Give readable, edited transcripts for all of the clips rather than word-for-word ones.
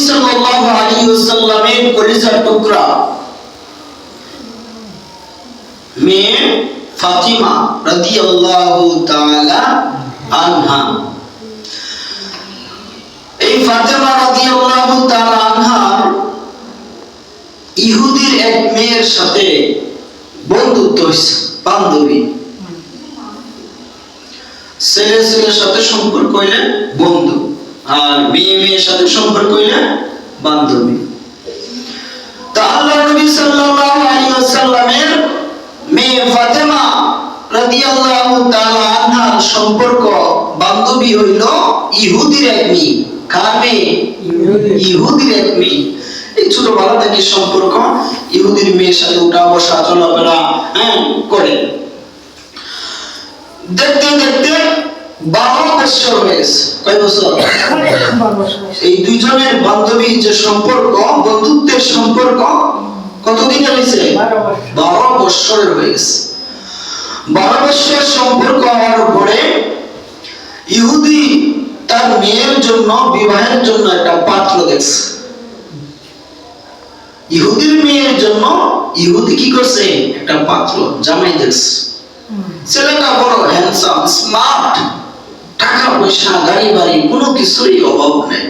সাল্লাল্লাহু আলাইহি ওয়াসাল্লামের কলিজার টুকরা মেয়ে ফাতিমা রাদিয়াল্লাহু তাআলা আনহা। এই ফাতিমা রাদিয়াল্লাহু তাআলা আনহা ইহুদির এক মেয়ের সাথে বন্ধুত্ব হয়েছে, বান্ধবী। ছেলে ছেলের সাথে সম্পর্ক হইলে বন্ধু, আর মেয়ে মেয়ের সাথে সম্পর্ক হইলে বান্ধবী। তা আল্লাহর নবী সাল্লাল্লাহু আলাইহি ওয়াসাল্লামের মেয়ে ফাতিমা রাদিয়াল্লাহু তাআলা আনহার সম্পর্ক বান্ধবী হইল ইহুদির এক মেয়ে। কার মেয়ে? ইহুদির এক মেয়ে। এই ছোটবেলা থেকে সম্পর্ক, ইহুদির মেয়ের সাথে উঠা বসা চলাফেরা করে। দেখতে দেখতে 12 বছর হয়ে গেছে। কয় বছর? এই দুইজনের বান্ধবী যে সম্পর্ক, বন্ধুত্বের সম্পর্ক কতদিনের হয়েছে? 12 বছরের হয়ে গেছে। 12 বছর সম্পর্ক হওয়ার পরে ইহুদি তার মেয়ের জন্য, বিবাহের জন্য একটা পাত্র দেখছে। ইহুদির মেয়ের জন্য ইহুদি কি করছে? একটা পাত্র, জামাই দেখছে। ছেলেটা বড় হ্যান্ডসাম, স্মার্ট, টাকা পয়সা, গাড়ি বাড়ি, কোনো কিছুরই অভাব নেই।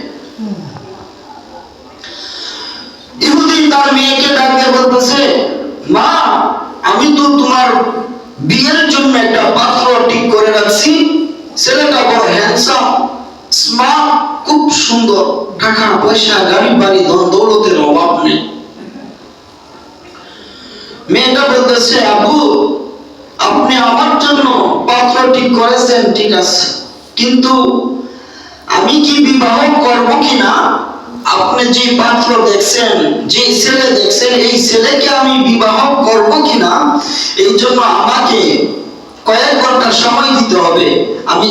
ইহুদি তার মেয়েকে ডাক দিয়ে বলতেছে, মা, আমি তো তোমার বিয়ের জন্য একটা পাত্র ঠিক করে রাখছি। ছেলেটা বড় হ্যান্ডসাম, স্মার্ট, খুব সুন্দর, টাকা পয়সা, গাড়ি বাড়ি, ধন দৌলতের অভাব নেই। মেয়েটা বলতেছে, আবু, আপনি আমার জন্য পাত্র ঠিক করেছেন, ঠিক আছে, কিন্তু আমি কি বিবাহ করব কিনা? আপনি যে পাত্র দেখছেন, যে ছেলে দেখছেন, এই ছেলেকে আমি বিবাহ করব কিনা, এই জন্য আমাকে কয়েক ঘন্টা সময় দিতে হবে। আমি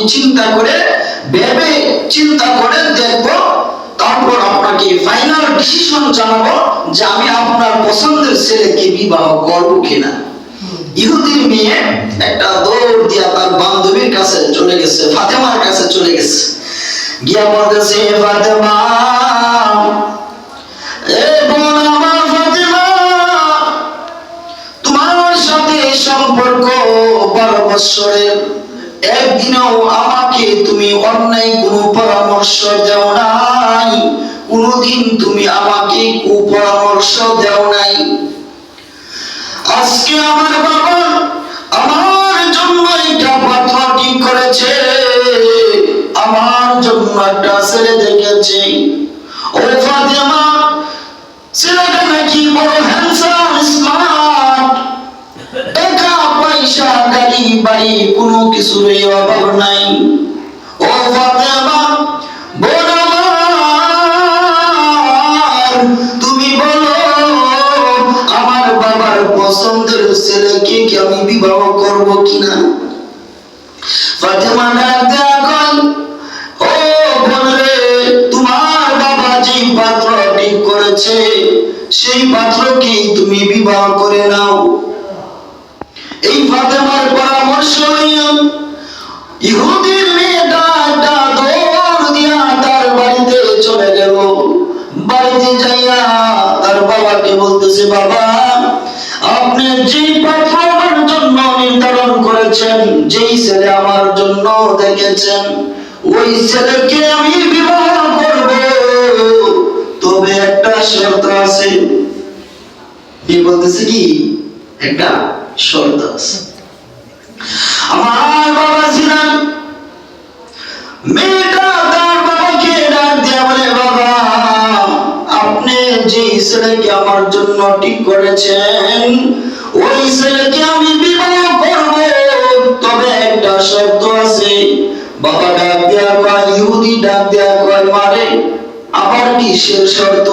ভেবে চিন্তা করে দেখব, তারপর আপনাকে ফাইনাল ডিসিশন জানাবো যে আমি আপনার পছন্দের ছেলেকে বিবাহ করব কিনা। ইহুদির মেয়ে একটা দৌড় দিয়া তার বান্ধবীর কাছে চলে গেছে, ফাতেমার কাছে চলে গেছে। গিয়া বলতেছে, ফাতেমা, এ বোন আমার ফাতেমা, তোমার সাথে সম্পর্ক 12 বছরের, একদিনও আমাকে তুমি অন্যায় কোনো পরামর্শ দেও নাই, কোনদিন তুমি আমাকে কুপরামর্শ দেও নাই। আজকে আমার বাবা আমার জন্য একটা পাত্র ঠিক করেছে, আমার জন্য একটা ছেলে দেখেছে। ও ফাতেমা, ছেলেটা নাকি বড় হ্যান্ডসাম, স্মার্ট, টাকা পয়সা, গাড়ি বাড়ি, কোনো কিছুরই অভাব নাই। ও ফাতেমা, বোন আমার, তুমি বলো আমার বাবার পছন্দের ছেলেকে কি আমি বিবাহ করব কিনা? ফাতেমা ডাক দেয়া কয়, ও বোন রে, তোমার বাবা যে পাত্র ঠিক করেছে, সেই পাত্রকে তুমি বিবাহ করে নাও। এই ফাতেমার পরামর্শ নিয়ে ইহুদির মেয়েটা দৌড় দিয়া তার বাড়িতে চলে গেল। বাড়িতে যাইয়া তার বাবাকে বলতেছে, বাবা, আপনি যে পাত্র আমার জন্য নির্ধারণ করেছেন, যেই ছেলে আমার জন্য দেখেছেন, ওই ছেলেকে আমি বিবাহ করব, তবে একটা শর্ত আছে। কি বলতেছে? কি একটা শর্ত আছে। আমার বাবা ছিলেন, মেয়েটা তার বাবাকে ডাক দিয়া বলে, বাবা, আপনি যে ছেলেকে আমার জন্য ঠিক করেছেন, ওই ছেলেকে আমি বিবাহ করব, তবে একটা শর্ত আছে। বাবা ডাক দিয়া কয়, ইহুদি ডাক দিয়া কয়, মারে, আবার কিসের শর্ত?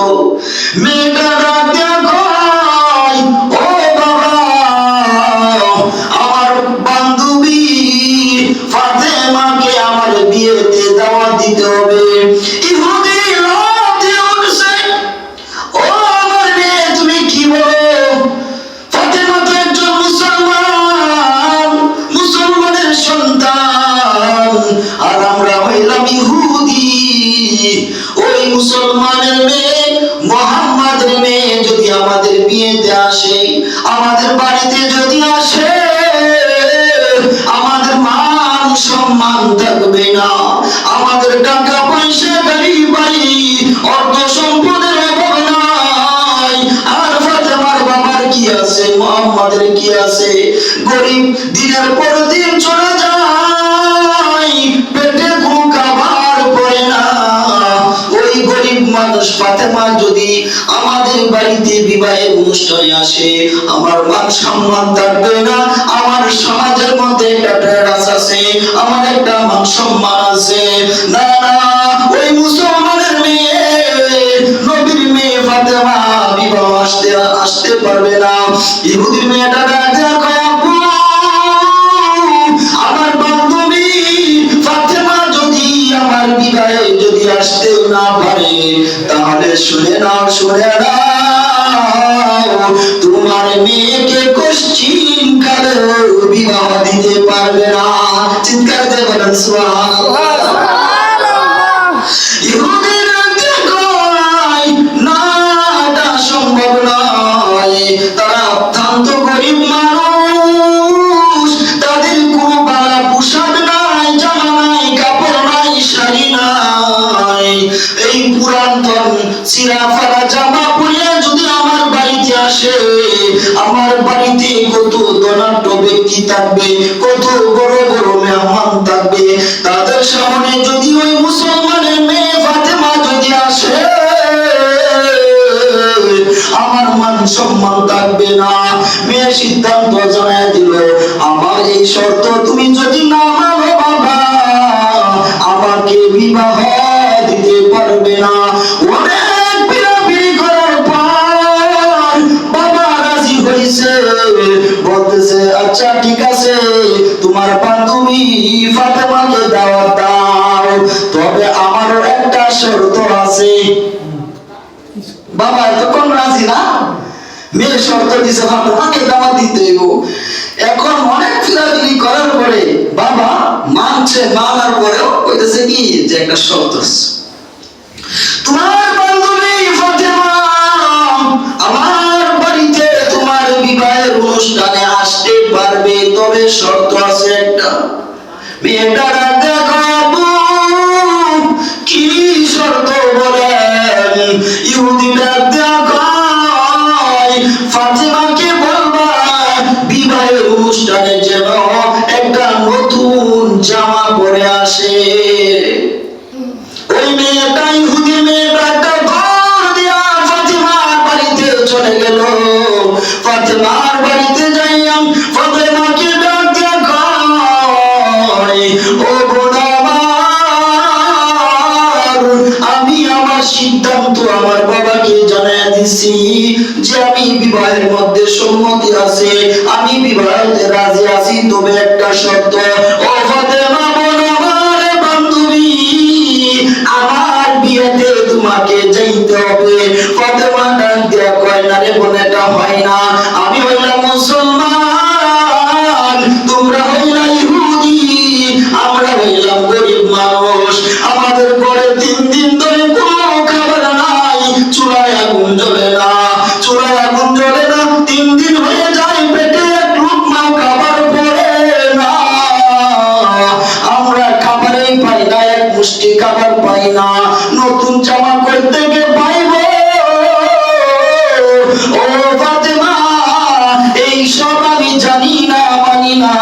মেয়েটা ডাক দিয়া কয়, ও বাবা, আমার বান্ধবী ফাতেমাকে আমার বিয়েতে দাওয়াত দিতে হবে। ইহুদি লাফ দিয়ে উঠছে, ও আমার মেয়ে, তুমি কি বলো? ফাতেমা তো একজন মুসলমান, মুসলমানের সন্তান, আর আমরা হইলাম ইহুদি। ওই মুসলমান মুসলমানের মেয়ে মুহাম্মাদের মেয়ে যদি আমাদের বিয়েতে আসে, আমাদের বাড়িতে যদি আসে, আমাদের মান সম্মান থাকবে না, আমাদের টাকা পয়সা গাড়ি বাড়ি অর্থ সম্পদের অভাব নাই। আর ফাতেমার বাবার কি আছে, মুহাম্মাদের কি আছে? গরিব দিনের পর দিন চলে যায়, পেটে কোনো খাবার পড়ে না। ওই গরিব মানুষ ফাতেমা যদি আমাদের বাড়িতে বিবাহের অনুষ্ঠানে আসে, আমার মান সম্মান থাকবে না। আমার সমাজের মধ্যে একটা ট্যারাস আছে, আমার একটা মান সম্মান আছে। না না, ওই মুসলমানের মেয়ে, নবীর মেয়ে ফাতেমা বিবাহ আসতে পারবে না। ইহুদির মেয়েটা দেখো, আমার বান্ধবী ফাতেমা যদি আমার বিবাহে যদি আসতেও না পারে, তাহলে শুনে নাও, শুনে নাও, তোমার মেয়েকে কোশ্চিন কালে বিবাহ দিতে পারবে না। চিৎকার দিয়ে বলেন সুবহানাল্লাহ। ইহুদিরা কয় না, এটা সম্ভব নয়, তারা অত্যন্ত গরিব মানুষ, তাদের কোনো বালা পোশাক নাই, জামা নাই, কাপড় নাই, শাড়ি নাই। এই পুরাতন ছিঁড়া ফাড়া জামা পরে যদি আমার বাড়িতে আসে, আমার বাড়িতে কত ধনাঢ্য ব্যক্তি থাকবে, কত বড় বড় মেহমান থাকবে, তাদের সামনে যদি ওই মুসলমানের মেয়ে ফাতেমা যদি আসে, আমার মান সম্মান থাকবে না। মেয়ে সিদ্ধান্ত জানায় দিল, আমার এই শর্ত তুমি যদি না মানো বাবা, আমাকে বিবাহ দিতে পারবে না। অনেক বিড়াবিড়ি করার পর বাবা রাজি হয়েছে, বলতেছে আচ্ছা ঠিক আছে, তোমার বান্ধবী ফাতেমাকে দাওয়াত দাও, তবে আমারও একটা শর্ত আছে। বাবা তখন রাজি না, মেয়ে শর্ত দিছে ফাতেমাকে দাওয়াত দিতে হইব। এখন অনেক ফিরাফিরি করার পরে বাবা মানছে, মানার পরেও কইতেছে কি যে একটা শর্ত আছে, তোমার বান্ধবী ফাতেমা আমার বাড়িতে তোমার বিবাহের অনুষ্ঠানে আসতে পারবে, তবে শর্ত আছে একটা। মেয়েটা দেখো কি শর্ত বলেন। ইহুদিরা দেখো ফাতেমাকে বলবা বিবাহের অনুষ্ঠানে যেন একটা নতুন জামা পরে আসে। ওই মেয়েটা, ইহুদি মেয়েটা একটা ঘর দিয়া ফাতেমার বাড়িতে চলে গেল। ফাতেমার বাড়িতে যাইয়া ফাতেমাকে ডাক দিয়া কয়, ও বোন আমার, আমি আমার সিদ্ধান্ত আমার বাবাকে জানাইয়া দিছি যে আমি বিবাহের মধ্যে সম্মতি আছে, আমি বিবাহেতে রাজি আছি, তবে একটা শর্ত। ও ফাতেমা বোন আমার, বান্ধবী, আমার বিয়েতে তোমাকে যাইতে হবে। ফাতেমা ডাক দিয়া কয়, না রে বোন, এটা হয় না, আমি হইলাম মুসলমান, তোমরা হইলা ইহুদি, আমরা হইলাম গরিব মানুষ, আমাদের ঘরে 3 দিন ধরে কোনো খাবার নাই, চুলায় আগুন জ্বলে না, চুলায় আগুন জ্বলে না, 3 দিন হয়ে যায়, পেটে এক লুকমাও খাবার পড়ে না, আমরা খাবারই পাই না, এক মুষ্টি খাবার পাই না, নতুন জামা করতে গিয়ে পাইব। ও ফাতেমা, এই সব আমি জানি না, মানি না।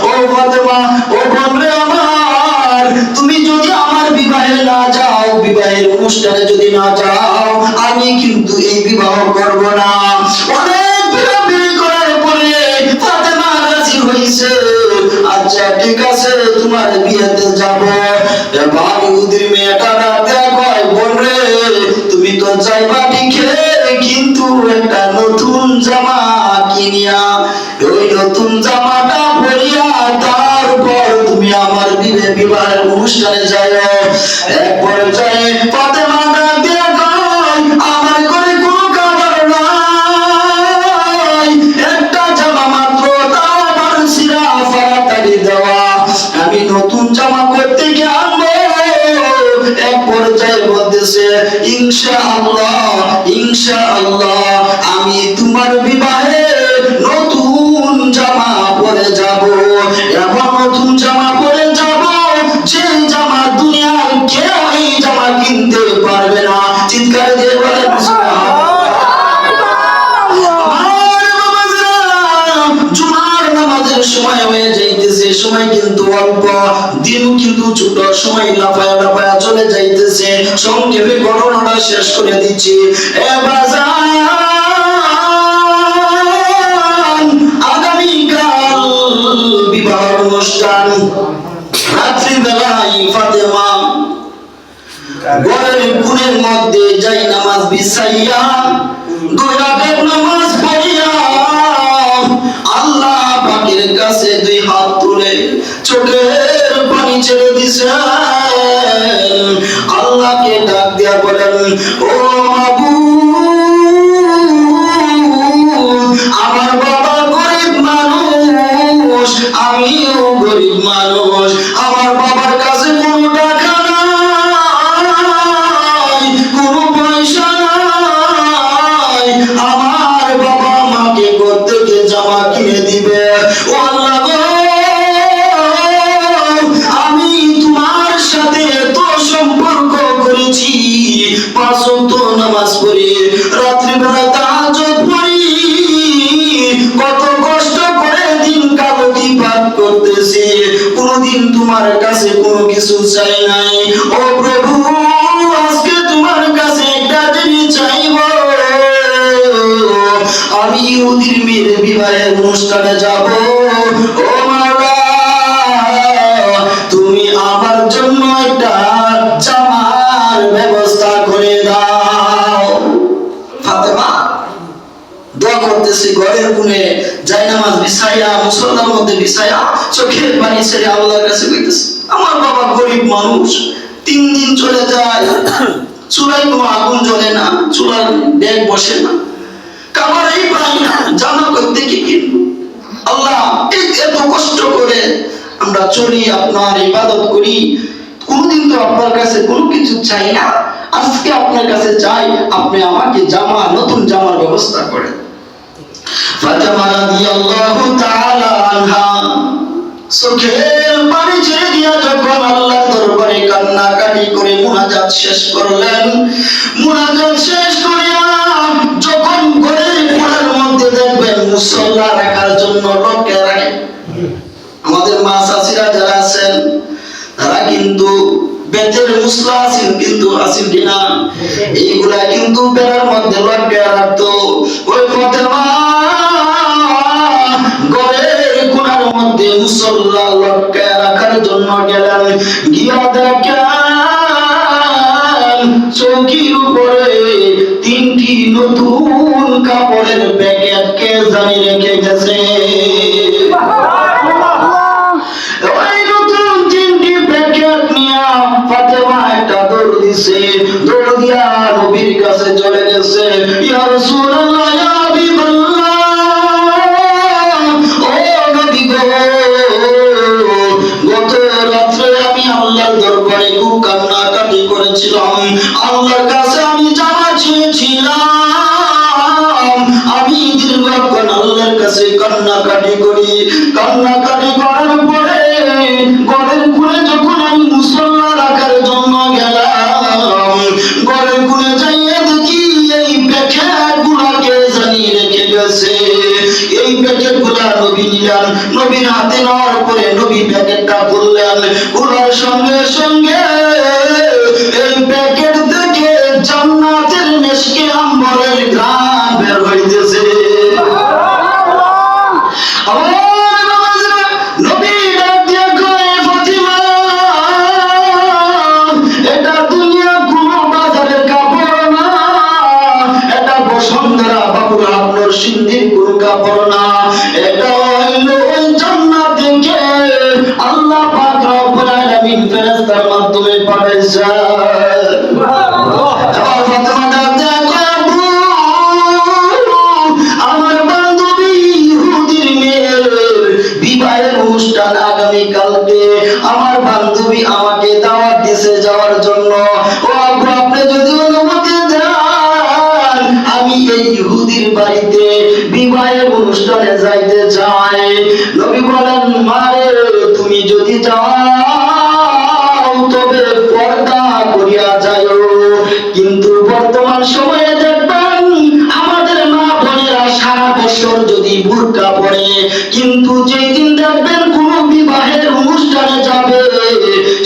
ও ফাতেমা, ও বোনরে আমার, তুমি যদি আমার বিবাহে না যাও, বিবাহের অনুষ্ঠানে যদি না যাও, আমি কিন্তু এই বিবাহ করব না। অনেক বিড়াবিড়ি করার পরে ফাতেমা রাজি হইছে, আচ্ছা ঠিক আছে, তোমার বিয়েতে যাব। এবার ইহুদির মেয়েটা দেখো, বোন রে, তুমি তো যাইবা ঠিকই, কিন্তু একটা নতুন জামা কিনিয়া, ওই নতুন জামাটা পরিয়া তারপর তুমি আমার বিবাহের অনুষ্ঠানে যাও। এক পর্যায়ে ফাতেমা দিয়া কয়, আমার ঘরে কোনো খাবার নাই, একটা জামা মাত্র, তাও আমার ছিঁড়া ফাড়া তাড়ি দেওয়া, আমি নতুন জামা করতে গিয়ে আনবো। এক পর্যায়ে বলতেছে, ইনশাআল্লাহ ইনশাআল্লাহ আমি তোমার বিবাহে নতুন জামা পরে যাব, এবং নতুন জামা পরে যাব, যে জামা দুনিয়ার কেউ এই জামা কিনতে পারবে না। চিৎকার দিয়ে বলেন সুবহানাল্লাহ। জুমার নামাজের সময় হয়ে যাইতেছে, সময় কিন্তু অল্প, দিন কিন্তু ছোট, সময় লাফায়া লাফায়া চলে যাইতেছে। সংক্ষেপে ঘটনাটা শেষ করে দিচ্ছি। এ বাজার, আগামীকাল বিবাহ অনুষ্ঠান। রাত্রিবেলায় ফাতেমা ঘরের কোণের মধ্যে যাই নামাজ বিছাইয়া 2 রাকাত নামাজ পড়িয়া আল্লাহ পাকের কাছে 2 হাত তুলে চোখের পানি ছেড়ে দিছেন। আল্লাহকে ডাক দিয়া বলেন, ও মাবুদ, আমার বাবা গরিব মানুষ, আমিও গরিব মানুষ, আমার বাবার কাছে কোনো টাকা নাই, কোনো পয়সা নাই, আমার বাবা আমাকে কোত্থেকে জামা কিনে দিবে? ও আল্লাহ গো, আমি তোমার সাথে এত সম্পর্ক করেছি, 5 ওয়াক্ত নামাজ পড়ি, রাত্রিবেলা তাহাজ্জুদ পড়ি, কত কষ্ট করে দিন কালতি পাঠ করতেছি, কোনদিন তোমার কাছে কোনো কিছু চাই নাই। ও প্রভু, আজকে তোমার কাছে একটা জিনিস চাইব, আমি ইহুদির মেয়ের বিবাহের অনুষ্ঠানে যাব। ও মাওলা, তুমি আমার জন্য একটা জামার ব্যবস্থা করে দাও। ফাতেমা দোয়া করতেছে, ঘরের কোণে জায়নামাজ বিছাইয়া, মুসল্লার মধ্যে বিছাইয়া চোখের পানি ছেড়ে আল্লাহর কাছে কইতেছে, আমার বাবা গরিব মানুষ, 3 দিন চলে যায়, চুলায় কোনো আগুন জ্বলে না, চুলার ডেক বসে না, খাবারই পাই না, জামা করতে কি কিনবো? আল্লাহ, এত কষ্ট করে আমরা চলি, আপনার ইবাদত করি, কোনদিন তো আপনার কাছে কোনো কিছু চাই না, আজকে আপনার কাছে চাই, আপনি আমাকে জামা, নতুন জামার ব্যবস্থা করেন। ফাতেমা রাদিয়াল্লাহু তাআলা আনহা চোখের পানি ছেড়ে দিয়া যখন আল্লাহর দরবারে কান্নাকাটি করে মুনাজাত শেষ করলেন, মুনাজাত শেষ করিয়া যখন ঘরের কোণের মধ্যে দেখবেন মুসল্লা রাখার জন্য লোককে রাখে, আমাদের মা চাচিরা যারা আছেন তারা কিন্তু বেতের মুসলা আছেন, কিন্তু আছেন কিনা, এইগুলা কিন্তু বেড়ার মধ্যে লটকে রাখতো। ওই ফাতেমা ঘরের কোণার মধ্যে মুসল্লা লটকে রাখার জন্য গেলেন, গিয়া দেখেন চৌকির উপরে 3টি নতুন কাপড়ের প্যাকেট কে জানি রেখে গেছে। ফাতেমা একটা দৌড় দিছে, দৌড় দিয়া নবীর কাছে চলে গেছে। ইয়া রাসূলুল্লাহ, ইয়া হাবিবাল্লাহ, ও নবী গো, গত রাত্রে আমি আল্লাহর দরবারে খুব কান্নাকাটি করেছিলাম, আল্লাহর কাছে আমি জামা চেয়েছিলাম, আমি দীর্ঘক্ষণ আল্লাহর কাছে কান্নাকাটি করি, কান্নাকাটি করার পরে ঘরের কোণে যখন আমি মুসল্লা রাখার জন্য গেলাম, ঘরের কোণে যাইয়ে দেখি এই প্যাকেট গুলাকে জানিয়ে রেখে গেছে। এই প্যাকেট গুলা নবী নিলেন, নবীর হাতে নেওয়ার পরে নবী প্যাকেটটা খুললেন, খোলার সঙ্গে সঙ্গে এই প্যাকেট থেকে জান্নাতের মেশকে আম্বরের ঘ্রাণ বের হইতেছে। সিন্ধির কোন কাপড় না, এটা হইল জান্নাত থেকে আল্লাহ পাক রব্বুল আলামিন ফেরেশতার মাধ্যমে কিন্তু বর্তমান সময়ে দেখবেন আমাদের মা বোনেরা সারা বছর যদি বুরকা পরে, কিন্তু যেই দিন দেখবেন কোন বিবাহের অনুষ্ঠানে যাবে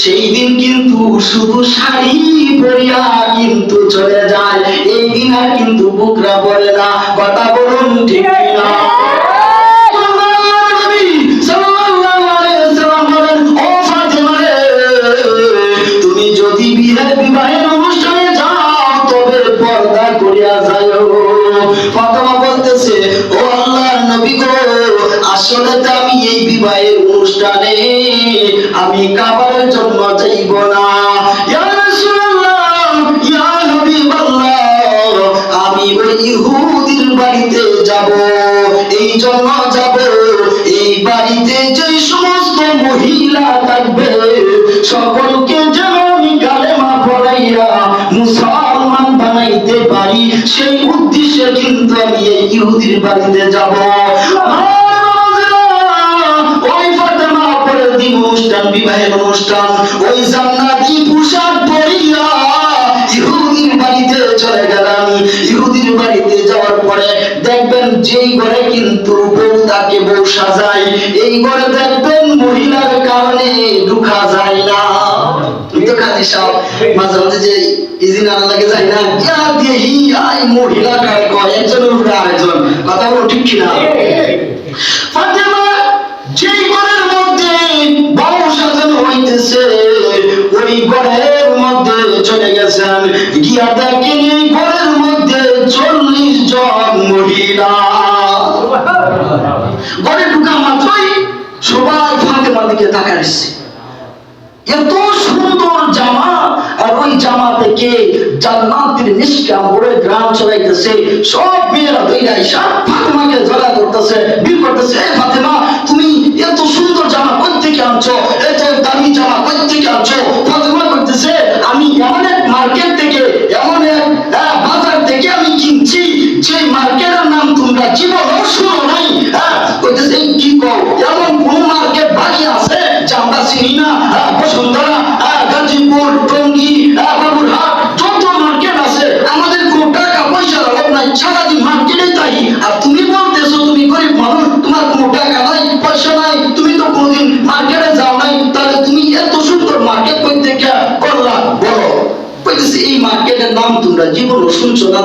সেই দিন কিন্তু শুধু শাড়ি পরিয়া কিন্তু চলে যায়, এই দিন আর কিন্তু বুকরা পরে না। কথা বলুন ঠিক কিনা? তুমি যদি বিবাহের অনুষ্ঠানে যাও তবে পর্দা করিয়া যাও। ফাতেমা বলতেছে, ও আল্লাহর নবী গো, আসলে তো আমি এই বিবাহের অনুষ্ঠানে আমি কাবারের জন্য যাইব না। ইয়া রাসূলুল্লাহ, ইয়া হাবিবাল্লাহ, আমি ওই ইহুদির বাড়িতে যাব, এই জন্য যাব এই বাড়িতে যে সমস্ত মহিলা থাকবে সকলকে যেন আমি কালেমা পড়াইয়া মুসলমান বানাইতে পারি, সেই উদ্দেশ্যে কিন্তু আমি এই ইহুদির বাড়িতে যাব। ওই ফাতেমা পরের দিন অনুষ্ঠান, বিবাহের অনুষ্ঠান, ওই জান্নাতি পোশাক পরিয়া ইহুদির বাড়িতে চলে গেলাম। ইহুদির বাড়িতে যাওয়ার পরে দেখবেন যেই ঘরে কিন্তু বউ তাকে বউ সাজায়, এই ঘরে দেখবেন মহিলার কারণে ঢুকা যায় না। তো কাজী সাহেব মাঝে মাঝে যে ইজিন আনা লাগে যায় না, ইয়া দেহি আই মহিলা কারে কয় একজনের উপরে আরেকজন। কথা বলো ঠিক কিনা? ফাতেমা যেই ঘরের মধ্যে বউ সাজানো হইতেছে ওই ঘরের মধ্যে চলে গেছেন, গিয়া দেখেন এই ঘরের মধ্যে 40 জন মহিলা। ঘরে ঢুকা মাত্রই সবাই ফাতেমার দিকে তাকাইছে। এত সুন্দর জামা, আর ওই জামা থেকে জান্নাতের নিষ্কাম বড় গ্রাম ছড়াইতেছে। সব মেয়েরা দইরা আইসা ফাতেমাকে জড়া করতেছে, বিল করতেছে, এ ফাতেমা তুমি এত সুন্দর জামা কই থেকে আনছো, এত দামি জামা কই থেকে আনছো? ফাতেমা করতেছে, আমি এমন এক মার্কেট থেকে, এমন এক বাজার থেকে আমি কিনছি যে মার্কেটের নাম তোমরা জীবনেও শুনো নাই। কইতেছে কি কও, এমন কোন মার্কেট বাকি আছে যে আমরা চিনি না? বসুন্ধরা, গাজীপুর, টঙ্গী, বাবুরহাট, যত মার্কেট আছে, আমাদের কোনো টাকা পয়সার অভাব নাই, সারাদিন মার্কেটে তাই। আর তুমি বলতেছো তুমি গরিব মানুষ, তোমার কোনো টাকা নাই, পয়সা নাই, তুমি তো কোনোদিন মার্কেটে যাও নাই, তাহলে তুমি এত সুন্দর মার্কেট কই থেকে করলা বলো? কইতেছে এই মার্কেটের নাম তোমরা জীবনও শুনছো না।